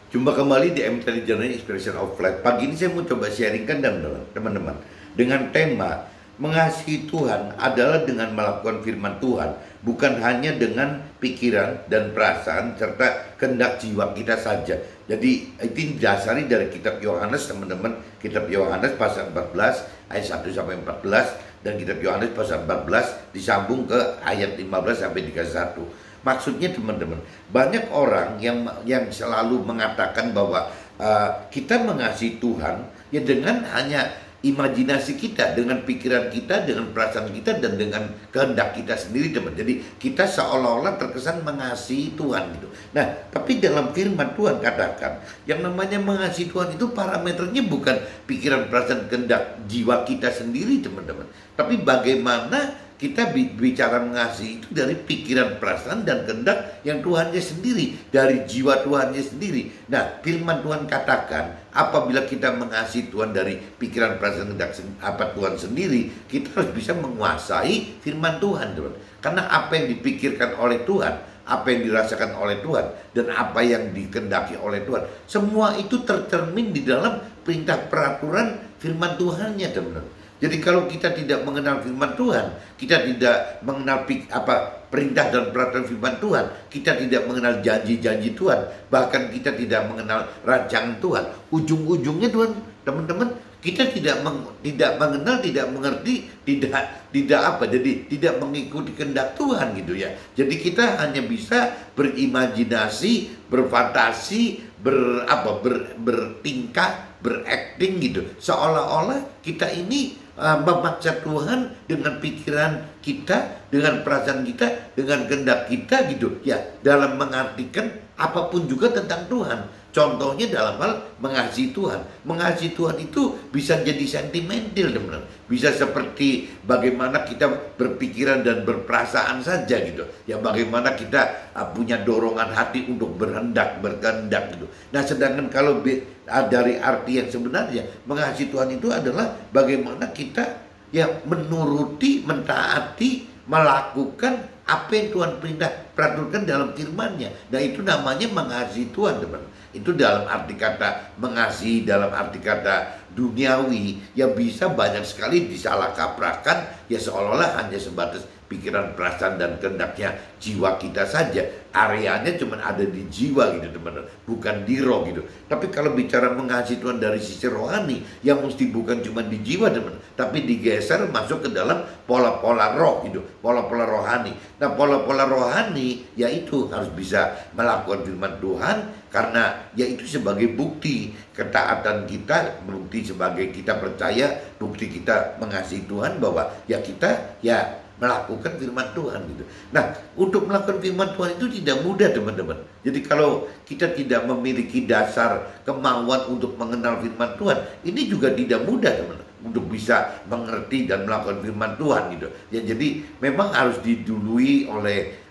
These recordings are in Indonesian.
Jumpa kembali di MTD Journey Inspiration of Life. Pagi ini saya mau coba sharingkan dan teman-teman dengan tema mengasihi Tuhan adalah dengan melakukan firman Tuhan, bukan hanya dengan pikiran dan perasaan serta kehendak jiwa kita saja. Jadi itu didasari dari kitab Yohanes, teman-teman. Kitab Yohanes pasal 14 ayat 1 sampai 14 dan kitab Yohanes pasal 14 disambung ke ayat 15 sampai 31. Maksudnya teman-teman, banyak orang yang selalu mengatakan bahwa kita mengasihi Tuhan ya dengan hanya imajinasi kita, dengan pikiran kita, dengan perasaan kita, dan dengan kehendak kita sendiri, teman. Jadi kita seolah-olah terkesan mengasihi Tuhan gitu. Nah, tapi dalam firman Tuhan katakan, yang namanya mengasihi Tuhan itu parameternya bukan pikiran, perasaan, kehendak jiwa kita sendiri, teman-teman. Tapi bagaimana kita bicara mengasihi itu dari pikiran, perasaan, dan kehendak yang Tuhannya sendiri, dari jiwa Tuhannya sendiri. Nah, firman Tuhan katakan, apabila kita mengasihi Tuhan dari pikiran, perasaan, kehendak Tuhan sendiri, kita harus bisa menguasai firman Tuhan, teman. Karena apa yang dipikirkan oleh Tuhan, apa yang dirasakan oleh Tuhan, dan apa yang dikehendaki oleh Tuhan, semua itu tercermin di dalam perintah peraturan firman Tuhannya, teman. Jadi kalau kita tidak mengenal firman Tuhan, kita tidak mengenal perintah dan peraturan firman Tuhan, kita tidak mengenal janji-janji Tuhan, bahkan kita tidak mengenal rancangan Tuhan, ujung-ujungnya Tuhan, teman-teman, kita tidak mengenal, tidak mengerti, jadi tidak mengikuti kehendak Tuhan gitu ya. Jadi kita hanya bisa berimajinasi, berfantasi, bertingkah, berakting gitu, seolah-olah kita ini memaksa Tuhan dengan pikiran kita, dengan perasaan kita, dengan kehendak kita gitu ya, dalam mengartikan apapun juga tentang Tuhan. Contohnya dalam hal mengasihi Tuhan. Mengasihi Tuhan itu bisa jadi sentimental, teman-teman. Bisa seperti bagaimana kita berpikiran dan berperasaan saja gitu. Ya bagaimana kita punya dorongan hati untuk berkehendak gitu. Nah, sedangkan kalau dari arti yang sebenarnya mengasihi Tuhan itu adalah bagaimana kita ya menuruti, mentaati, melakukan apa yang Tuhan peraturan dalam firman-Nya. Nah, itu namanya mengasihi Tuhan, teman. Itu dalam arti kata mengasihi, dalam arti kata duniawi yang bisa banyak sekali disalah kaprahkan ya, seolah-olah hanya sebatas pikiran, perasaan, dan kehendaknya jiwa kita saja. Areanya cuma ada di jiwa gitu, teman-teman, bukan di roh gitu. Tapi kalau bicara mengasihi Tuhan dari sisi rohani, yang mesti bukan cuma di jiwa, teman, tapi digeser masuk ke dalam pola-pola roh gitu, pola-pola rohani. Nah, pola-pola rohani yaitu harus bisa melakukan firman Tuhan, karena yaitu sebagai bukti ketaatan kita, bukti sebagai kita percaya, bukti kita mengasihi Tuhan, bahwa ya kita ya melakukan firman Tuhan gitu. Nah, untuk melakukan firman Tuhan itu tidak mudah, teman-teman. Jadi kalau kita tidak memiliki dasar kemauan untuk mengenal firman Tuhan, ini juga tidak mudah, teman-teman, untuk bisa mengerti dan melakukan firman Tuhan gitu. Ya, jadi memang harus didului oleh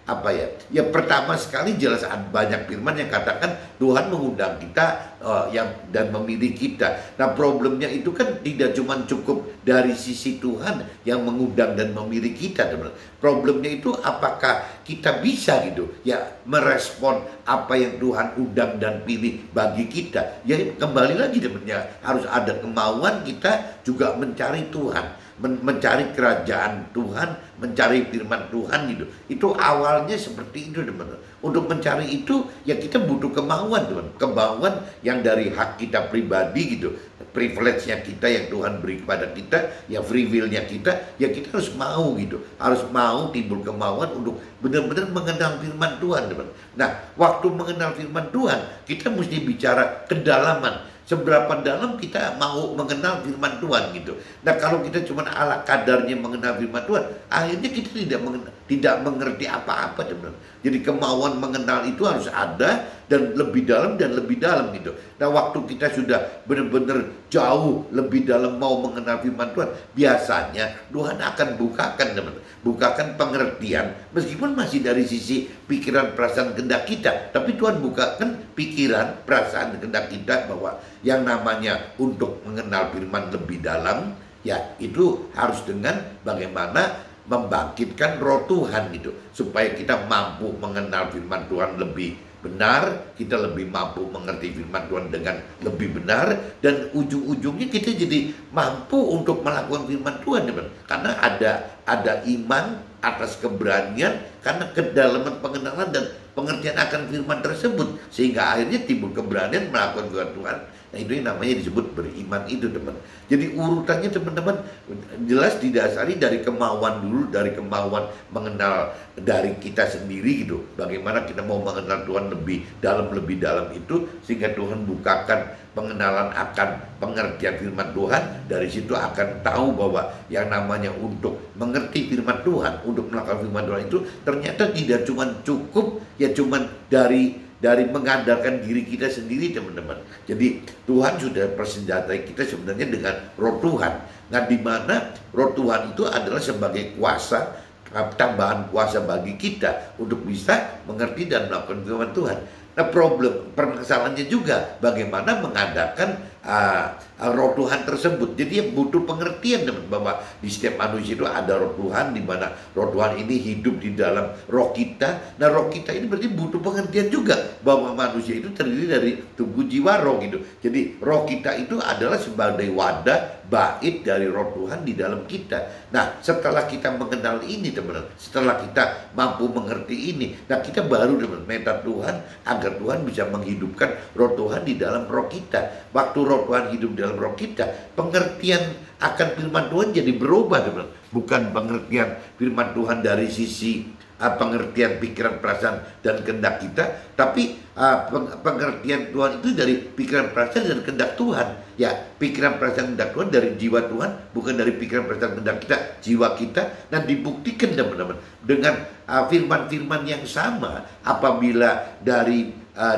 ya pertama sekali jelas banyak firman yang katakan Tuhan mengundang kita dan memilih kita. Nah, problemnya itu kan tidak cuma cukup dari sisi Tuhan yang mengundang dan memilih kita, teman. Problemnya itu apakah kita bisa gitu ya merespon apa yang Tuhan undang dan pilih bagi kita. Ya kembali lagi, teman, ya harus ada kemauan kita juga mencari Tuhan, mencari kerajaan Tuhan, mencari firman Tuhan gitu. Itu awalnya seperti itu, teman-teman. Untuk mencari itu ya kita butuh kemauan, teman. Kemauan yang dari hak kita pribadi gitu, privilege-nya kita yang Tuhan beri kepada kita, ya free will-nya kita, ya kita harus mau gitu. Harus mau, timbul kemauan untuk benar-benar mengenal firman Tuhan, teman. Nah, waktu mengenal firman Tuhan, kita mesti bicara kedalaman. Seberapa dalam kita mau mengenal firman Tuhan gitu. Nah, kalau kita cuma ala kadarnya mengenal firman Tuhan, akhirnya kita tidak mengerti apa-apa, teman. Jadi kemauan mengenal itu harus ada, dan lebih dalam gitu. Nah, waktu kita sudah benar-benar jauh lebih dalam mau mengenal firman Tuhan, biasanya Tuhan akan bukakan, teman. Bukakan pengertian, meskipun masih dari sisi pikiran, perasaan, kehendak kita, tapi Tuhan bukakan pikiran, perasaan, kehendak kita bahwa yang namanya untuk mengenal firman lebih dalam, ya itu harus dengan bagaimana membangkitkan roh Tuhan gitu, supaya kita mampu mengenal firman Tuhan lebih benar, kita lebih mampu mengerti firman Tuhan dengan lebih benar, dan ujung-ujungnya kita jadi mampu untuk melakukan firman Tuhan, teman. Karena ada iman atas keberanian, karena kedalaman pengenalan dan pengertian akan firman tersebut, sehingga akhirnya timbul keberanian melakukan firman Tuhan. Nah, itu yang namanya disebut beriman itu, teman. Jadi urutannya, teman-teman, jelas didasari dari kemauan dulu, dari kemauan mengenal dari kita sendiri gitu. Bagaimana kita mau mengenal Tuhan lebih dalam itu, sehingga Tuhan bukakan pengenalan akan pengertian firman Tuhan. Dari situ akan tahu bahwa yang namanya untuk mengerti firman Tuhan, untuk melakukan firman Tuhan itu ternyata tidak cuma cukup ya cuman dari mengandalkan diri kita sendiri, teman-teman. Jadi Tuhan sudah persenjatai kita sebenarnya dengan Roh Tuhan. Nah, di mana Roh Tuhan itu adalah sebagai kuasa, tambahan kuasa bagi kita untuk bisa mengerti dan melakukan firman Tuhan. Nah, permasalahannya juga bagaimana mengadakan Roh Tuhan tersebut. Jadi ya butuh pengertian, teman, bahwa di setiap manusia itu ada Roh Tuhan, di mana Roh Tuhan ini hidup di dalam roh kita. Nah, roh kita ini berarti butuh pengertian juga bahwa manusia itu terdiri dari tubuh, jiwa, roh gitu. Jadi roh kita itu adalah sebagai wadah bait dari Roh Tuhan di dalam kita. Nah, setelah kita mengenal ini, teman, setelah kita mampu mengerti ini, nah kita baru, teman, minta Tuhan agar Tuhan bisa menghidupkan Roh Tuhan di dalam roh kita. Waktu Roh Tuhan hidup dalam roh kita, pengertian akan firman Tuhan jadi berubah, teman. Bukan pengertian firman Tuhan dari sisi pengertian pikiran, perasaan, dan kehendak kita, tapi pengertian Tuhan itu dari pikiran, perasaan, dan kehendak Tuhan. Ya, pikiran, perasaan, kehendak Tuhan dari jiwa Tuhan, bukan dari pikiran, perasaan, kehendak kita, jiwa kita. Dan dibuktikan, teman-teman, dengan firman-firman yang sama. Apabila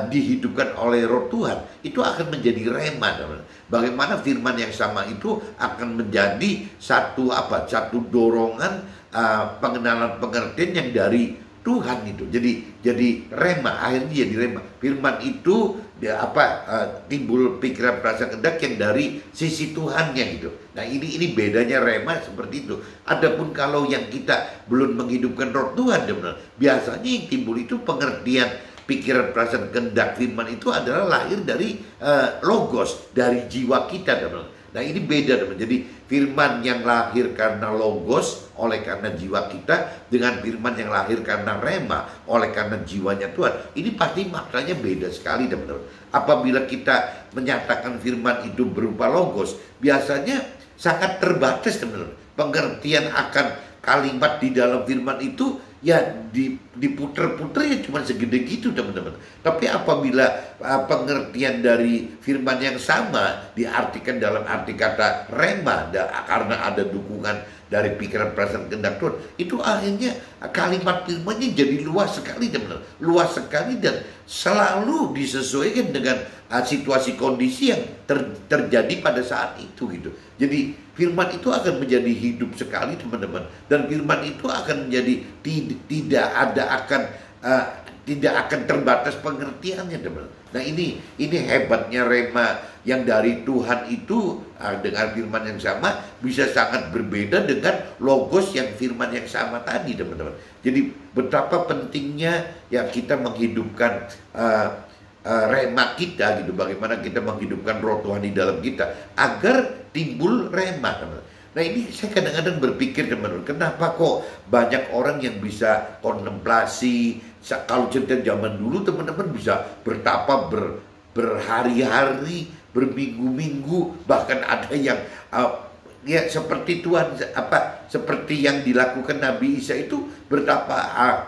dihidupkan oleh Roh Tuhan, itu akan menjadi rema, teman. Bagaimana firman yang sama itu akan menjadi satu dorongan pengenalan pengertian yang dari Tuhan itu. Jadi rema, akhirnya jadi rema. Firman itu timbul pikiran, perasaan, kehendak yang dari sisi Tuhannya gitu. Nah, ini bedanya rema seperti itu. Adapun kalau yang kita belum menghidupkan Roh Tuhan, teman, biasanya yang timbul itu pengertian pikiran, perasaan, kehendak firman itu adalah lahir dari logos, dari jiwa kita, teman. Nah, ini beda, teman. Jadi firman yang lahir karena logos oleh karena jiwa kita, dengan firman yang lahir karena rema oleh karena jiwanya Tuhan, ini pasti maknanya beda sekali, teman-teman. Apabila kita menyatakan firman itu berupa logos, biasanya sangat terbatas, teman-teman. Pengertian akan kalimat di dalam firman itu ya diputer-puter ya cuma segede gitu, teman-teman. Tapi apabila pengertian dari firman yang sama diartikan dalam arti kata rema, karena ada dukungan dari pikiran, perasaan, kehendak Tuhan, itu akhirnya kalimat firmannya jadi luas sekali, teman-teman. Luas sekali dan selalu disesuaikan dengan situasi kondisi yang terjadi pada saat itu gitu. Jadi firman itu akan menjadi hidup sekali, teman-teman, dan firman itu akan menjadi tidak akan terbatas pengertiannya, teman. Nah, ini hebatnya rema yang dari Tuhan itu, dengan firman yang sama bisa sangat berbeda dengan logos yang firman yang sama tadi, teman-teman. Jadi betapa pentingnya ya kita menghidupkan rema kita gitu. Bagaimana kita menghidupkan Roh Tuhan di dalam kita agar timbul rema, teman. Nah, ini saya kadang-kadang berpikir, teman-teman, kenapa kok banyak orang yang bisa kontemplasi. Kalau cerita zaman dulu, teman-teman, bisa bertapa berhari-hari, berminggu-minggu, bahkan ada yang ya seperti Tuhan, seperti yang dilakukan Nabi Isa itu, bertapa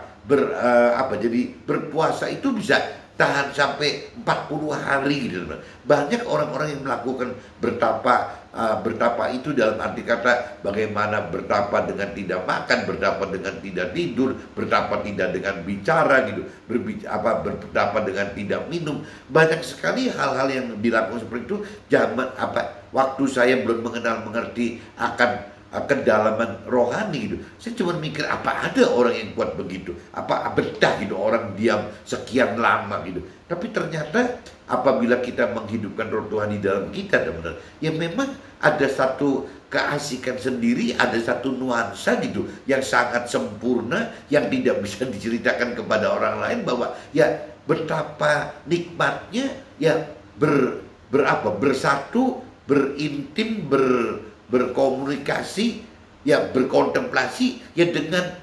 jadi berpuasa itu bisa tahan sampai 40 hari gitu, teman. Banyak orang-orang yang melakukan bertapa itu dalam arti kata bagaimana bertapa dengan tidak makan, bertapa dengan tidak tidur, bertapa tidak dengan bicara gitu, bertapa dengan tidak minum. Banyak sekali hal-hal yang dilakukan seperti itu waktu saya belum mengerti akan kedalaman rohani gitu. Saya cuma mikir, apa ada orang yang kuat begitu? Apa betah gitu orang diam sekian lama gitu. Tapi ternyata apabila kita menghidupkan Roh Tuhan di dalam kita, teman-teman, ya memang ada satu keasikan sendiri, ada satu nuansa gitu yang sangat sempurna, yang tidak bisa diceritakan kepada orang lain, bahwa ya betapa nikmatnya ya bersatu, berintim, berkomunikasi, ya berkontemplasi ya dengan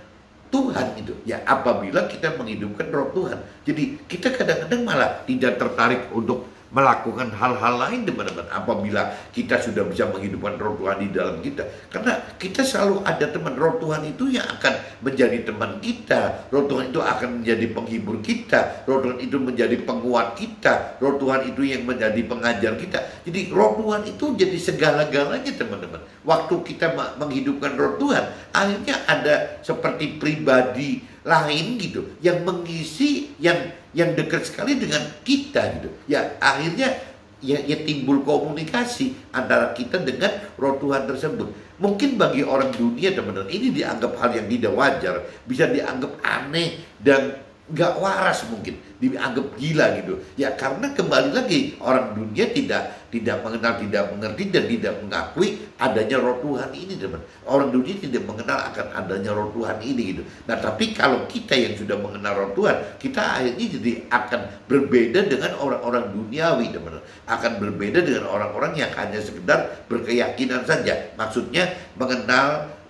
Tuhan itu. Ya apabila kita menghidupkan roh Tuhan. Jadi kita kadang-kadang malah tidak tertarik untuk melakukan hal-hal lain, teman-teman, apabila kita sudah bisa menghidupkan roh Tuhan di dalam kita. Karena kita selalu ada teman, roh Tuhan itu yang akan menjadi teman kita, roh Tuhan itu akan menjadi penghibur kita, roh Tuhan itu menjadi penguat kita, roh Tuhan itu yang menjadi pengajar kita. Jadi roh Tuhan itu jadi segala-galanya, teman-teman. Waktu kita menghidupkan roh Tuhan, akhirnya ada seperti pribadi lain gitu yang mengisi, yang dekat sekali dengan kita gitu. Ya akhirnya ya timbul komunikasi antara kita dengan roh Tuhan tersebut. Mungkin bagi orang dunia, teman-teman, ini dianggap hal yang tidak wajar, bisa dianggap aneh dan nggak waras, mungkin dianggap gila gitu. Ya karena kembali lagi orang dunia tidak mengenal, tidak mengerti dan tidak mengakui adanya roh Tuhan ini, teman. Orang dunia tidak mengenal akan adanya roh Tuhan ini gitu. Nah tapi kalau kita yang sudah mengenal roh Tuhan, kita akhirnya jadi akan berbeda dengan orang-orang duniawi, teman. Akan berbeda dengan orang-orang yang hanya sekedar berkeyakinan saja. Maksudnya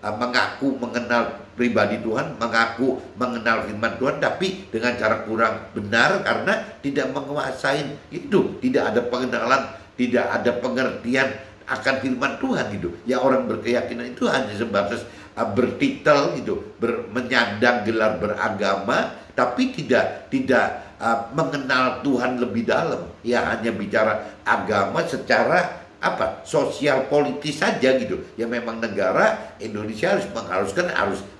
mengaku mengenal pribadi Tuhan, mengaku mengenal firman Tuhan, tapi dengan cara kurang benar karena tidak menguasai itu, tidak ada pengenalan, tidak ada pengertian akan firman Tuhan gitu. Ya orang berkeyakinan itu hanya sebatas bertitel gitu, menyandang gelar beragama, tapi tidak mengenal Tuhan lebih dalam. Ya hanya bicara agama secara sosial politis saja gitu. Ya memang negara Indonesia harus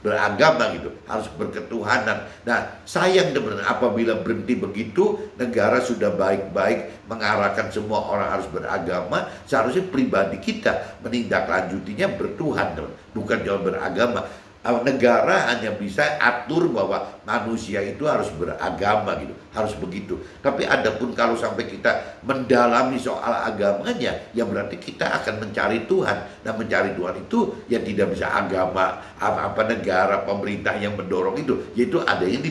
beragama gitu, harus berketuhanan. Nah sayang, teman-teman, apabila berhenti begitu, negara sudah baik-baik mengarahkan semua orang harus beragama, seharusnya pribadi kita menindaklanjutinya bertuhan, teman, bukan cuma beragama. Negara hanya bisa atur bahwa manusia itu harus beragama gitu, harus begitu. Tapi adapun kalau sampai kita mendalami soal agamanya, ya berarti kita akan mencari Tuhan. Dan mencari Tuhan itu ya tidak bisa agama, negara, pemerintah yang mendorong itu, yaitu adanya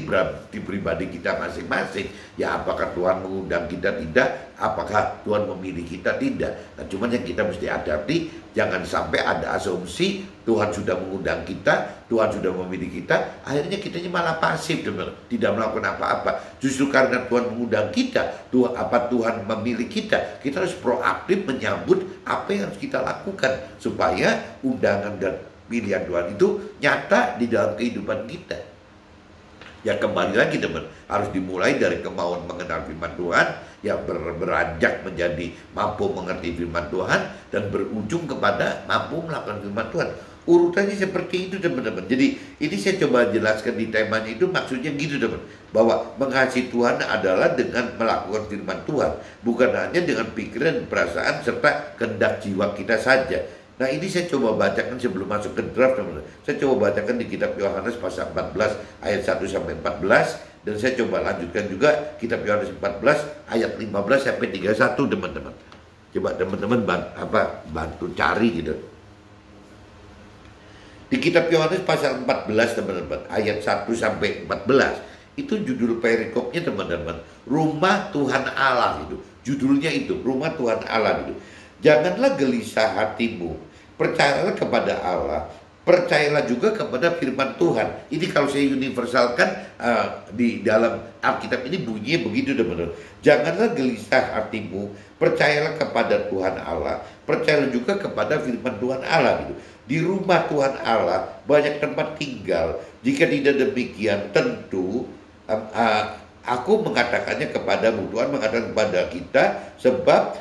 di pribadi kita masing-masing. Ya apakah Tuhan mengundang kita? Tidak. Apakah Tuhan memilih kita? Tidak. Nah cuman yang kita mesti hadapi, jangan sampai ada asumsi Tuhan sudah mengundang kita, Tuhan sudah memilih kita, akhirnya kitanya malah pasif, teman, tidak melakukan apa-apa. Justru karena Tuhan mengundang kita, Tuhan memilih kita harus proaktif menyambut apa yang harus kita lakukan supaya undangan dan pilihan Tuhan itu nyata di dalam kehidupan kita. Ya kembali lagi, teman, harus dimulai dari kemauan mengenal firman Tuhan, ya beranjak menjadi mampu mengerti firman Tuhan, dan berujung kepada mampu melakukan firman Tuhan. Urutannya seperti itu, teman-teman. Jadi ini saya coba jelaskan di temanya itu, maksudnya gitu, teman, bahwa mengasihi Tuhan adalah dengan melakukan firman Tuhan, bukan hanya dengan pikiran, perasaan, serta kehendak jiwa kita saja. Nah ini saya coba bacakan sebelum masuk ke draft, teman-teman. Saya coba bacakan di kitab Yohanes pasal 14 ayat 1 sampai 14, dan saya coba lanjutkan juga kitab Yohanes 14 ayat 15 sampai 31, teman-teman. Coba teman-teman bantu cari gitu. Di kitab Yohanes pasal 14, teman-teman, ayat 1 sampai 14, itu judul perikopnya, teman-teman, Rumah Tuhan Allah itu. Judulnya itu, Rumah Tuhan Allah itu. Janganlah gelisah hatimu, percayalah kepada Allah, percayalah juga kepada firman Tuhan. Ini kalau saya universalkan di dalam Alkitab ini bunyinya begitu, teman-teman. Janganlah gelisah hatimu, percayalah kepada Tuhan Allah, percayalah juga kepada firman Tuhan Allah gitu. Di rumah Tuhan Allah banyak tempat tinggal. Jika tidak demikian, tentu aku mengatakannya kepadamu. Tuhan mengatakan kepada kita, sebab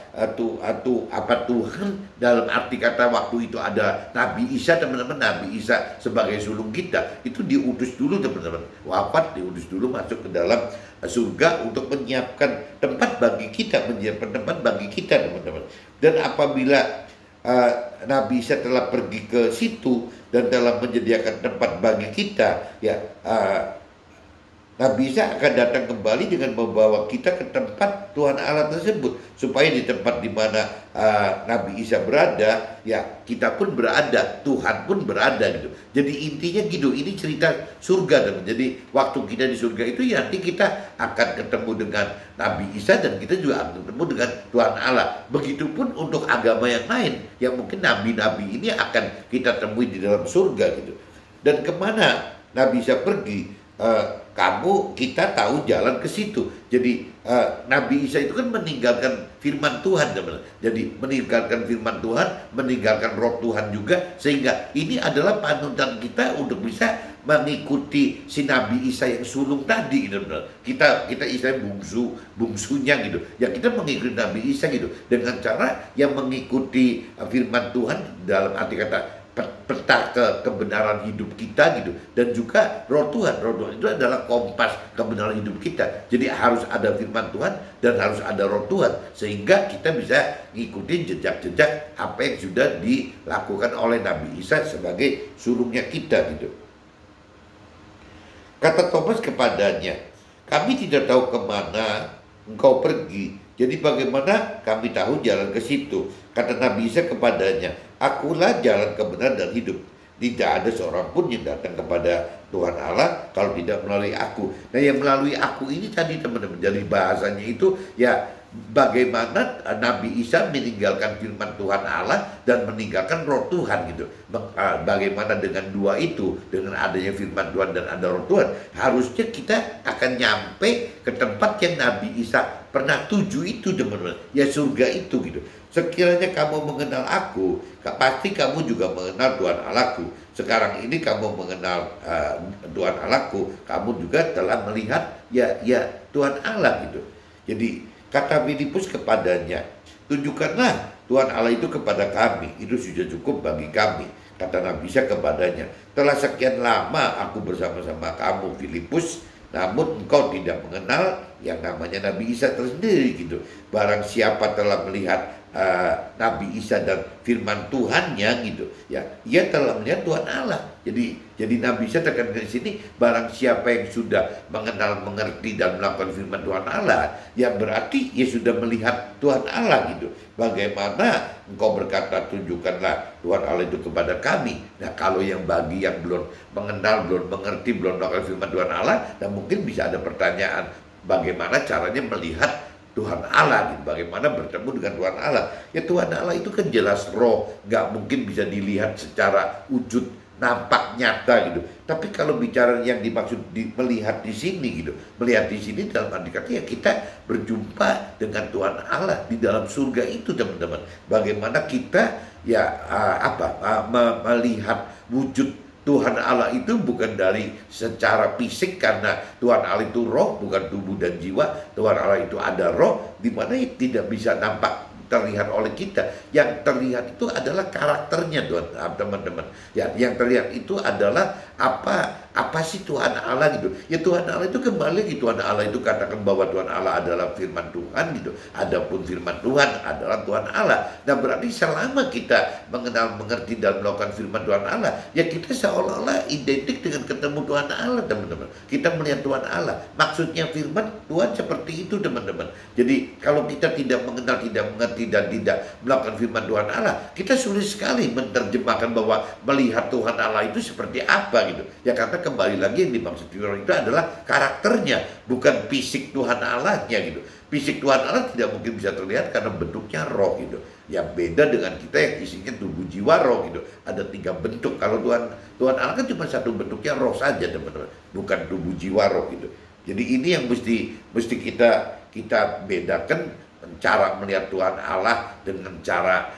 Tuhan dalam arti kata waktu itu ada Nabi Isa, teman-teman. Nabi Isa sebagai sulung kita itu diutus dulu, teman-teman, wafat, diutus dulu masuk ke dalam surga untuk menyiapkan tempat bagi kita, teman-teman. Dan apabila Nabi Isa telah pergi ke situ dan telah menyediakan tempat bagi kita, ya Nabi Isa akan datang kembali dengan membawa kita ke tempat Tuhan Allah tersebut, supaya di tempat di mana Nabi Isa berada, ya kita pun berada, Tuhan pun berada gitu. Jadi intinya gitu, ini cerita surga, teman. Jadi waktu kita di surga itu ya nanti kita akan ketemu dengan Nabi Isa, dan kita juga akan ketemu dengan Tuhan Allah. Begitupun untuk agama yang lain, yang mungkin nabi-nabi ini akan kita temui di dalam surga gitu. Dan kemana Nabi Isa pergi? Kita tahu jalan ke situ. Jadi Nabi Isa itu kan meninggalkan firman Tuhan, teman. Jadi meninggalkan firman Tuhan, meninggalkan roh Tuhan juga, sehingga ini adalah panutan kita untuk bisa mengikuti si Nabi Isa yang sulung tadi, gitu. Kita Isa bungsunya gitu. Ya kita mengikuti Nabi Isa gitu dengan cara yang mengikuti firman Tuhan dalam arti kata peta kebenaran hidup kita gitu, dan juga roh Tuhan itu adalah kompas kebenaran hidup kita. Jadi harus ada firman Tuhan dan harus ada roh Tuhan, sehingga kita bisa ngikutin jejak-jejak apa yang sudah dilakukan oleh Nabi Isa sebagai sulungnya kita gitu. Kata Thomas kepadanya, kami tidak tahu kemana engkau pergi, jadi bagaimana kami tahu jalan ke situ? Kata Nabi Isa kepadanya, akulah jalan kebenaran dan hidup. Tidak ada seorang pun yang datang kepada Tuhan Allah kalau tidak melalui aku. Nah, yang melalui aku ini tadi, teman-teman, jadi bahasanya itu ya bagaimana Nabi Isa meninggalkan firman Tuhan Allah dan meninggalkan roh Tuhan gitu. Bagaimana dengan dua itu, dengan adanya firman Tuhan dan ada roh Tuhan, harusnya kita akan nyampe ke tempat yang Nabi Isa pernah tuju itu, teman-teman, ya surga itu gitu. Sekiranya kamu mengenal aku, pasti kamu juga mengenal Tuhan Allahku. Sekarang ini kamu mengenal Tuhan Allahku, kamu juga telah melihat ya Tuhan Allah gitu. Jadi kata Filipus kepadanya, tunjukkanlah Tuhan Allah itu kepada kami, itu sudah cukup bagi kami. Kata Nabi Isa kepadanya, telah sekian lama aku bersama-sama kamu, Filipus, namun engkau tidak mengenal yang namanya Nabi Isa tersendiri gitu. Barang siapa telah melihat Nabi Isa dan firman Tuhannya gitu, ya ia telah melihat Tuhan Allah. Jadi Nabi Isa tekan di sini, barang siapa yang sudah mengenal, mengerti dan melakukan firman Tuhan Allah, ya berarti ia sudah melihat Tuhan Allah gitu. Bagaimana engkau berkata tunjukkanlah Tuhan Allah itu kepada kami? Nah, kalau yang bagi yang belum mengenal, belum mengerti, belum melakukan firman Tuhan Allah, dan mungkin bisa ada pertanyaan, bagaimana caranya melihat Tuhan Allah gitu, bagaimana bertemu dengan Tuhan Allah? Ya Tuhan Allah itu kan jelas roh, nggak mungkin bisa dilihat secara wujud nampak nyata gitu. Tapi kalau bicara yang dimaksud melihat di sini gitu, melihat di sini dalam arti kata ya kita berjumpa dengan Tuhan Allah di dalam surga itu, teman-teman. Bagaimana kita ya melihat wujud Tuhan Allah itu bukan dari secara fisik, karena Tuhan Allah itu roh, bukan tubuh dan jiwa. Tuhan Allah itu ada roh, di mana tidak bisa nampak terlihat oleh kita. Yang terlihat itu adalah karakternya, teman-teman. Ya, yang terlihat itu adalah apa sih Tuhan Allah gitu. Ya Tuhan Allah itu kembali lagi, Tuhan Allah itu katakan bahwa Tuhan Allah adalah firman Tuhan gitu. Adapun firman Tuhan adalah Tuhan Allah. Nah, berarti selama kita mengenal, mengerti dan melakukan firman Tuhan Allah, ya kita seolah-olah identik dengan ketemu Tuhan Allah, teman-teman. Kita melihat Tuhan Allah. Maksudnya firman Tuhan seperti itu, teman-teman. Jadi kalau kita tidak mengenal, tidak mengerti dan tidak melakukan firman Tuhan Allah, kita sulit sekali menerjemahkan bahwa melihat Tuhan Allah itu seperti apa gitu. Ya karena kembali lagi yang dimaksud firman itu adalah karakternya, bukan fisik Tuhan Allahnya gitu. Fisik Tuhan Allah tidak mungkin bisa terlihat karena bentuknya roh gitu. Ya beda dengan kita yang isinya tubuh, jiwa, roh gitu. Ada 3 bentuk. Kalau Tuhan Allah kan cuma satu bentuknya, roh saja, teman-teman. Bukan tubuh, jiwa, roh gitu. Jadi ini yang mesti kita bedakan, cara melihat Tuhan Allah dengan cara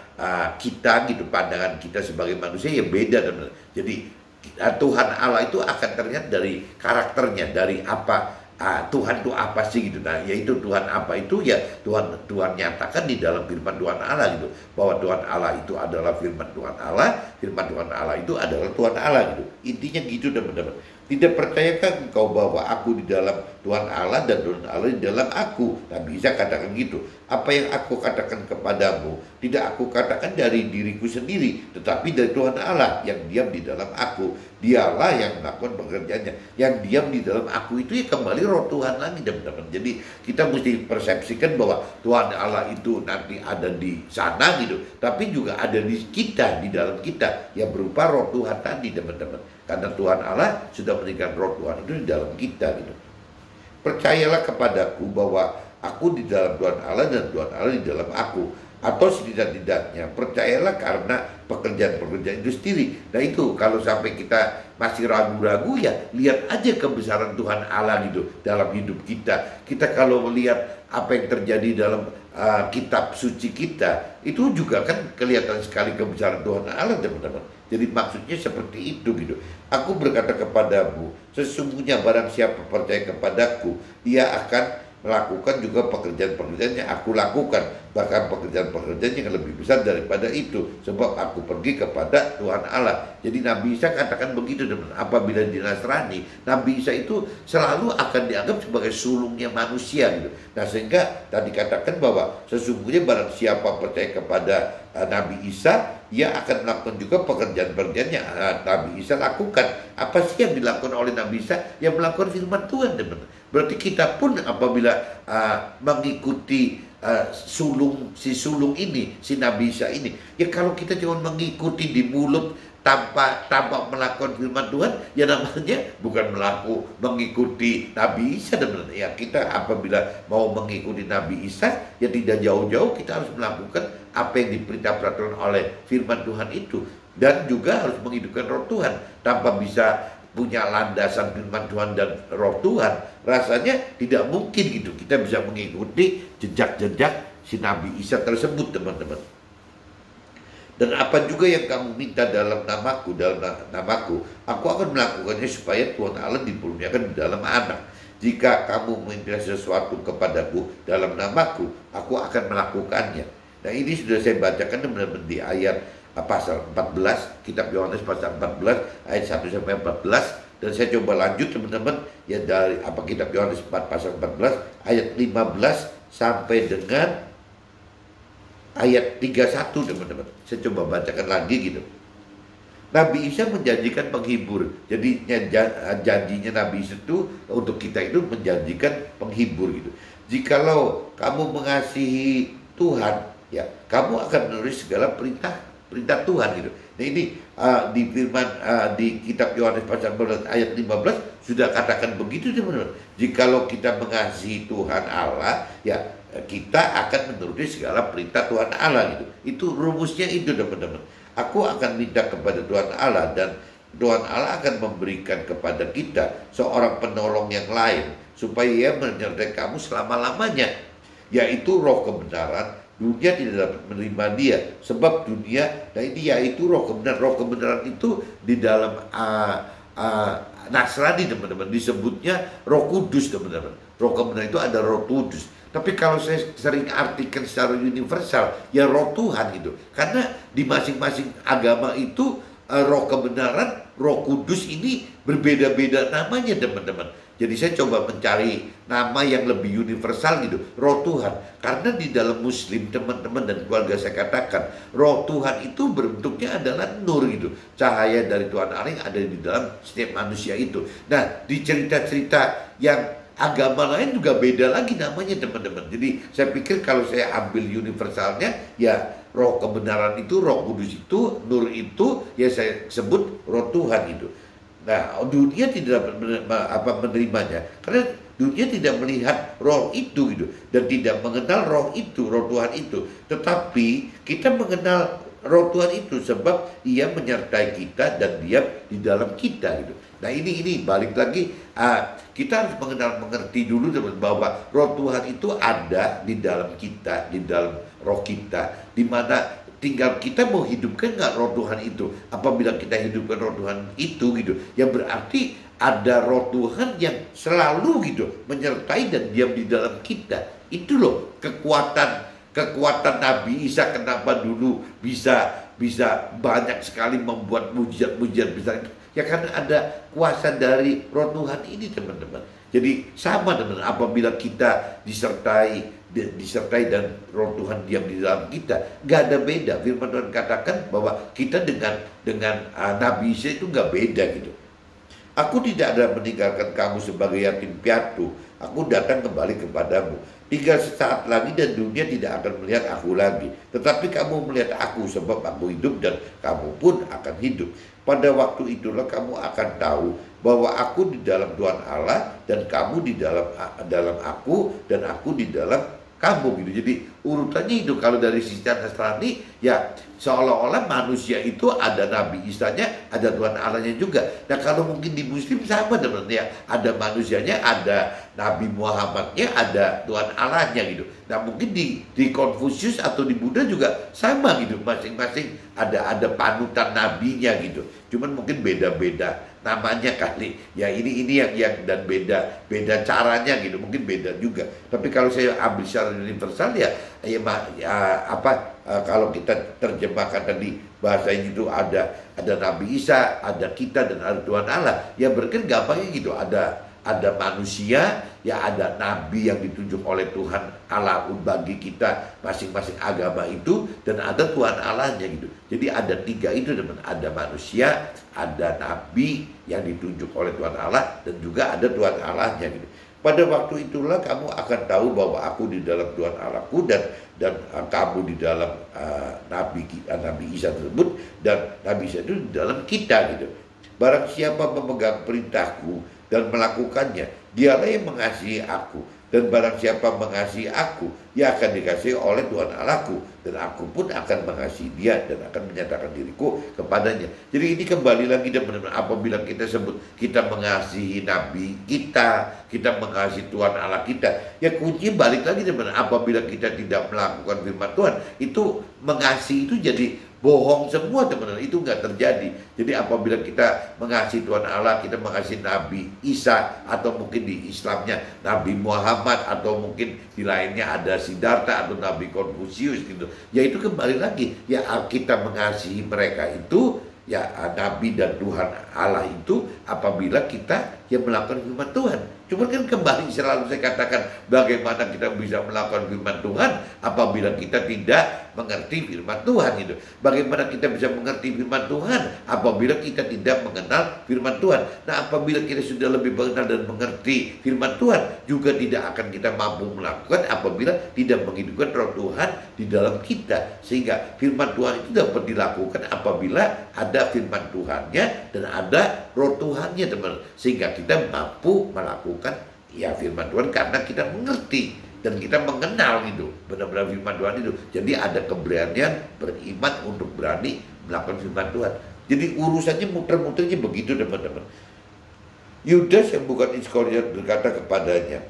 kita gitu, pandangan kita sebagai manusia ya beda, teman-teman. Jadi Tuhan Allah itu akan terlihat dari karakternya, dari apa Tuhan itu apa sih gitu. Nah, yaitu Tuhan apa itu ya Tuhan nyatakan di dalam firman Tuhan Allah gitu, bahwa Tuhan Allah itu adalah firman Tuhan Allah, firman Tuhan Allah itu adalah Tuhan Allah gitu. Intinya gitu, teman-teman. Tidak percayakah engkau bahwa aku di dalam Tuhan Allah dan Tuhan Allah di dalam aku? Nabi Isa katakan gitu. Apa yang aku katakan kepadamu, tidak aku katakan dari diriku sendiri, tetapi dari Tuhan Allah yang diam di dalam aku. Dialah yang melakukan pekerjaannya. Yang diam di dalam aku itu ya kembali roh Tuhan lagi, teman-teman. Jadi kita mesti persepsikan bahwa Tuhan Allah itu nanti ada di sana gitu, tapi juga ada di kita, di dalam kita, yang berupa roh Tuhan tadi, teman-teman. Karena Tuhan Allah sudah memberikan roh Tuhan itu di dalam kita gitu. Percayalah kepadaku bahwa aku di dalam Tuhan Allah dan Tuhan Allah di dalam aku. Atau setidak-tidaknya percayalah karena pekerjaan-pekerjaan itu sendiri. Nah itu kalau sampai kita masih ragu-ragu, ya lihat aja kebesaran Tuhan Allah gitu dalam hidup kita. Kita kalau melihat apa yang terjadi dalam kitab suci kita, itu juga kan kelihatan sekali kebesaran Tuhan Allah, teman-teman. Jadi maksudnya seperti itu gitu. Aku berkata kepadamu, sesungguhnya barang siapa percaya kepadaku, dia akan melakukan juga pekerjaan-pekerjaan yang aku lakukan, bahkan pekerjaan-pekerjaan yang lebih besar daripada itu, sebab aku pergi kepada Tuhan Allah. Jadi Nabi Isa katakan begitu, teman. Apabila di Nasrani, Nabi Isa itu selalu akan dianggap sebagai sulungnya manusia gitu. Nah sehingga tadi katakan bahwa sesungguhnya barang siapa percaya kepada Nabi Isa, ia akan melakukan juga pekerjaan-pekerjaan yang Nabi Isa lakukan. Apa sih yang dilakukan oleh Nabi Isa? Yang melakukan firman Tuhan, teman. Berarti kita pun apabila mengikuti si sulung ini, si Nabi Isa ini, ya kalau kita cuma mengikuti di mulut tanpa melakukan firman Tuhan, ya namanya bukan mengikuti Nabi Isa, teman. Ya kita apabila mau mengikuti Nabi Isa, ya tidak jauh-jauh kita harus melakukan apa yang diperintah peraturan oleh firman Tuhan itu, dan juga harus menghidupkan roh Tuhan. Tanpa bisa punya landasan firman Tuhan dan roh Tuhan, rasanya tidak mungkin gitu kita bisa mengikuti jejak-jejak si Nabi Isa tersebut, teman-teman. Dan apa juga yang kamu minta dalam namaku, aku akan melakukannya supaya Tuhan Allah dipermuliakan di dalam anak. Jika kamu meminta sesuatu kepadaku dalam namaku, aku akan melakukannya. Nah ini sudah saya bacakan, teman-teman, di ayat pasal 14, kitab Yohanes pasal 14 ayat 1 sampai 14, dan saya coba lanjut, teman-teman, ya dari kitab Yohanes 4 pasal 14 ayat 15 sampai dengan ayat 31, teman-teman. Saya coba bacakan lagi gitu. Nabi Isa menjanjikan penghibur. Jadi janjinya Nabi Isa itu untuk kita itu menjanjikan penghibur gitu. Jikalau kamu mengasihi Tuhan, ya kamu akan menulis segala perintah Tuhan gitu. Nah ini di firman di kitab Yohanes pasal 14 ayat 15 sudah katakan begitu, teman-teman. Jikalau kita mengasihi Tuhan Allah, ya kita akan menuruti segala perintah Tuhan Allah gitu. Itu rumusnya itu, teman-teman. Aku akan minta kepada Tuhan Allah, dan Tuhan Allah akan memberikan kepada kita seorang penolong yang lain, supaya ia menyertai kamu selama-lamanya, yaitu roh kebenaran. Dunia tidak dapat menerima dia, sebab dunia, nah ini yaitu roh kebenaran. Roh kebenaran itu di dalam Nasrani, teman-teman, disebutnya Roh Kudus, teman-teman. Roh kebenaran itu ada Roh Kudus. Tapi kalau saya sering artikan secara universal, ya roh Tuhan gitu. Karena di masing-masing agama itu roh kebenaran, Roh Kudus ini berbeda-beda namanya, teman-teman. Jadi saya coba mencari nama yang lebih universal gitu, roh Tuhan. Karena di dalam Muslim, teman-teman dan keluarga, saya katakan roh Tuhan itu bentuknya adalah nur gitu, cahaya dari Tuhan Allah yang ada di dalam setiap manusia itu. Nah di cerita-cerita yang agama lain juga beda lagi namanya, teman-teman. Jadi saya pikir kalau saya ambil universalnya, ya roh kebenaran itu, Roh Kudus itu, nur itu, ya saya sebut roh Tuhan itu. Nah dunia tidak dapat menerimanya karena dunia tidak melihat roh itu gitu, dan tidak mengenal roh itu, roh Tuhan itu. Tetapi kita mengenal roh Tuhan itu sebab ia menyertai kita dan diam di dalam kita gitu. Nah ini balik lagi, kita harus mengerti dulu, teman, bahwa roh Tuhan itu ada di dalam kita, di dalam roh kita, di mana tinggal kita mau hidupkan nggak roh Tuhan itu. Apabila kita hidupkan roh Tuhan itu gitu, ya berarti ada roh Tuhan yang selalu gitu menyertai dan diam di dalam kita. Itu loh kekuatan Nabi Isa, kenapa dulu bisa banyak sekali membuat mujizat-mujizat besar itu. Ya karena ada kuasa dari roh Tuhan ini teman-teman. Jadi sama teman-teman, apabila kita disertai dan roh Tuhan diam di dalam kita, nggak ada beda. Firman Tuhan katakan bahwa kita dengan Nabi Isa itu nggak beda gitu. Aku tidak ada meninggalkan kamu sebagai yatim piatu. Aku datang kembali kepadamu. Tinggal sesaat lagi dan dunia tidak akan melihat aku lagi. Tetapi kamu melihat aku sebab aku hidup dan kamu pun akan hidup. Pada waktu itulah kamu akan tahu bahwa aku di dalam Tuhan Allah dan kamu di dalam aku dan aku di dalam kamu gitu. Jadi urutannya itu kalau dari sisi Nasrani ya seolah-olah manusia itu ada Nabi Isa-nya, ada Tuhan Allah-nya juga. Nah kalau mungkin di Muslim sama teman-teman ya, ada manusianya, ada Nabi Muhammad-nya, ada Tuhan Allah-nya gitu. Nah mungkin di Konfusius atau di Buddha juga sama gitu, masing-masing ada panutan nabinya gitu. Cuman mungkin beda-beda namanya kali. Ya ini yang dan beda caranya gitu, mungkin beda juga. Tapi kalau saya ambil secara universal ya kalau kita terjemahkan tadi bahasa ini itu ada Nabi Isa, ada kita dan ada Tuhan Allah. Ya berarti gampangnya gitu, ada manusia, ya ada nabi yang ditunjuk oleh Tuhan Allah bagi kita masing-masing agama itu, dan ada Tuhan Allahnya gitu. Jadi ada tiga itu teman, ada manusia, ada nabi yang ditunjuk oleh Tuhan Allah, dan juga ada Tuhan Allahnya gitu. Pada waktu itulah kamu akan tahu bahwa aku di dalam Tuhan Allahku dan kamu di dalam Nabi Isa tersebut, dan Nabi Isa itu di dalam kita gitu. Barang siapa memegang perintahku dan melakukannya, dialah yang mengasihi aku. Dan barang siapa mengasihi aku, ia akan dikasihi oleh Tuhan Allahku, dan aku pun akan mengasihi dia dan akan menyatakan diriku kepadanya. Jadi ini kembali lagi teman-teman, apabila kita sebut kita mengasihi Nabi kita mengasihi Tuhan Allah kita, ya kunci balik lagi teman-teman, apabila kita tidak melakukan firman Tuhan, itu mengasihi itu jadi bohong semua teman-teman, itu nggak terjadi. Jadi apabila kita mengasihi Tuhan Allah, kita mengasihi Nabi Isa, atau mungkin di Islamnya Nabi Muhammad, atau mungkin di lainnya ada Siddhartha atau Nabi Konfusius gitu. Ya itu kembali lagi, ya kita mengasihi mereka itu, ya Nabi dan Tuhan Allah itu apabila kita yang melakukan firman Tuhan. Cuma kan kembali selalu saya katakan, bagaimana kita bisa melakukan firman Tuhan apabila kita tidak mengerti firman Tuhan gitu. Bagaimana kita bisa mengerti firman Tuhan apabila kita tidak mengenal firman Tuhan. Nah apabila kita sudah lebih mengenal dan mengerti firman Tuhan, juga tidak akan kita mampu melakukan apabila tidak menghidupkan roh Tuhan di dalam kita. Sehingga firman Tuhan itu dapat dilakukan apabila ada firman Tuhannya dan ada roh Tuhannya teman. Sehingga kita mampu melakukan ya firman Tuhan karena kita mengerti dan kita mengenal gitu benar-benar firman Tuhan itu. Jadi ada keberanian beriman untuk berani melakukan firman Tuhan. Jadi urusannya muter-muternya begitu teman-teman. Yudas yang bukan Iskariot berkata kepadanya,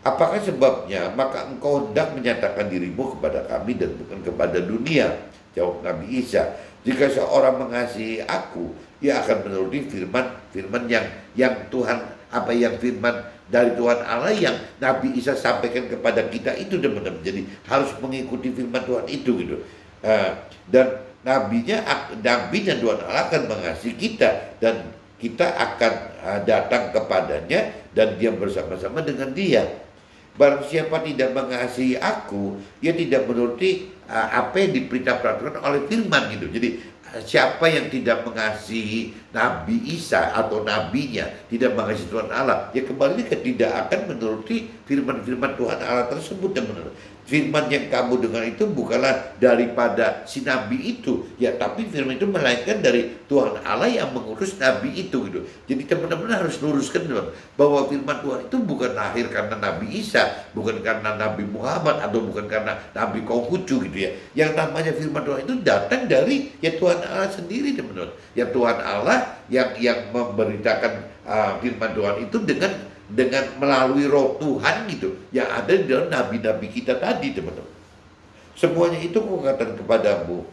apakah sebabnya maka engkau hendak menyatakan dirimu kepada kami dan bukan kepada dunia? Jawab Nabi Isa, jika seorang mengasihi aku, ia akan menuruti firman yang Tuhan, apa yang firman dari Tuhan Allah yang Nabi Isa sampaikan kepada kita itu teman-teman. Jadi harus mengikuti firman Tuhan itu gitu. Dan Nabi dan Tuhan Allah akan mengasihi kita, dan kita akan datang kepadanya dan dia bersama-sama dengan dia. Barang siapa tidak mengasihi aku, ia tidak menuruti apa yang diperintahkan oleh firman gitu. Jadi siapa yang tidak mengasihi Nabi Isa atau nabinya, tidak mengasihi Tuhan Allah, ya kembali tidak akan menuruti firman-firman Tuhan Allah tersebut teman-teman. Firman yang kamu dengar itu bukanlah daripada si nabi itu, ya tapi firman itu melainkan dari Tuhan Allah yang mengurus nabi itu gitu. Jadi teman-teman harus luruskan bahwa firman Tuhan itu bukan lahir karena Nabi Isa, bukan karena Nabi Muhammad, atau bukan karena Nabi Konghucu gitu ya. Yang namanya firman Tuhan itu datang dari ya Tuhan Allah sendiri teman-teman. Ya Tuhan Allah yang memberitakan firman Tuhan itu dengan melalui roh Tuhan gitu yang ada di dalam nabi-nabi kita tadi teman-teman. Semuanya itu aku katakan kepadamu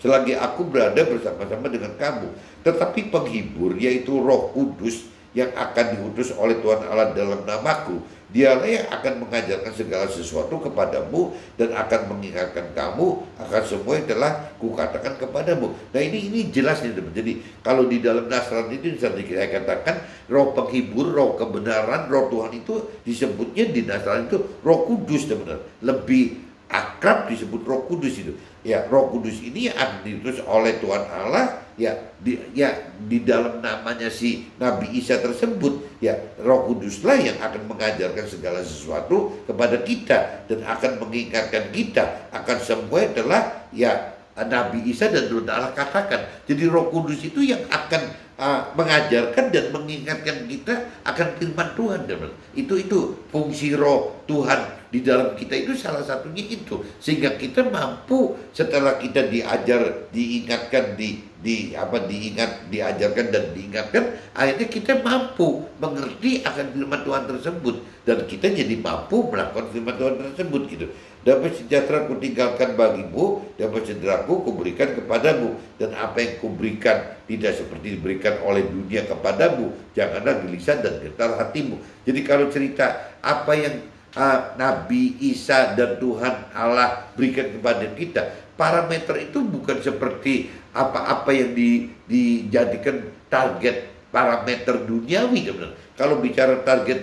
selagi aku berada bersama-sama dengan kamu. Tetapi penghibur, yaitu Roh Kudus yang akan diutus oleh Tuhan Allah dalam namaku, Dialah yang akan mengajarkan segala sesuatu kepadamu dan akan mengingatkan kamu akan semua yang telah kukatakan kepadamu. Nah ini jelas nih teman. Jadi kalau di dalam Nasrani itu saya katakan roh penghibur, roh kebenaran, roh Tuhan itu disebutnya di Nasrani itu Roh Kudus teman. Lebih akrab disebut Roh Kudus itu. Ya, Roh Kudus ini akan diutus oleh Tuhan Allah di dalam namanya si Nabi Isa tersebut, ya Roh Kuduslah yang akan mengajarkan segala sesuatu kepada kita dan akan mengingatkan kita akan semua yang telah Nabi Isa dan Tuhan Allah katakan. Jadi Roh Kudus itu yang akan mengajarkan dan mengingatkan kita akan firman Tuhan, teman. Itu fungsi Roh Tuhan di dalam kita itu salah satunya itu, sehingga kita mampu setelah kita diajar, diingatkan, diajarkan dan diingatkan, akhirnya kita mampu mengerti akan firman Tuhan tersebut dan kita jadi mampu melakukan firman Tuhan tersebut gitu. Damai sejahtera kutinggalkan bagimu, damai sejahteraku kuberikan kepadamu, dan apa yang kuberikan tidak seperti diberikan oleh dunia kepadamu. Janganlah gelisah dan gentar hatimu. Jadi kalau cerita apa yang Nabi Isa dan Tuhan Allah berikan kepada kita, parameter itu bukan seperti apa-apa yang dijadikan target parameter duniawi, teman. Kalau bicara target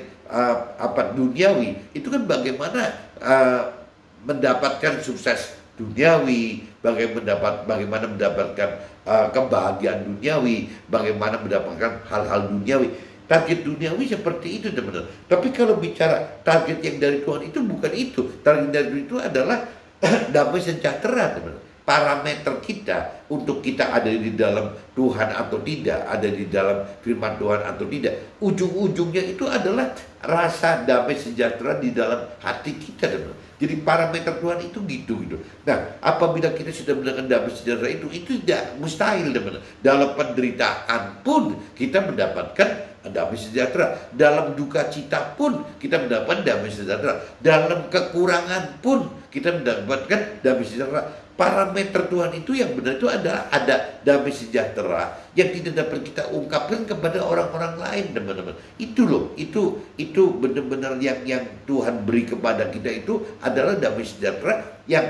duniawi, itu kan bagaimana mendapatkan sukses duniawi, bagaimana mendapatkan kebahagiaan duniawi, bagaimana mendapatkan hal-hal duniawi. Target duniawi seperti itu, teman-teman. Tapi kalau bicara target yang dari Tuhan itu bukan itu. Target dari Tuhan itu adalah damai sejahtera, teman-teman. Parameter kita untuk kita ada di dalam Tuhan atau tidak, ada di dalam firman Tuhan atau tidak, ujung-ujungnya itu adalah rasa damai sejahtera di dalam hati kita, teman. Jadi parameter Tuhan itu gitu. Nah, apabila kita sudah mendapatkan damai sejahtera itu tidak mustahil, teman. Dalam penderitaan pun kita mendapatkan damai sejahtera. Dalam duka cita pun kita mendapatkan damai sejahtera. Dalam kekurangan pun kita mendapatkan damai sejahtera. Parameter Tuhan itu yang benar itu ada damai sejahtera yang tidak dapat kita ungkapkan kepada orang-orang lain, teman-teman. Itu loh, itu benar-benar yang Tuhan beri kepada kita itu adalah damai sejahtera yang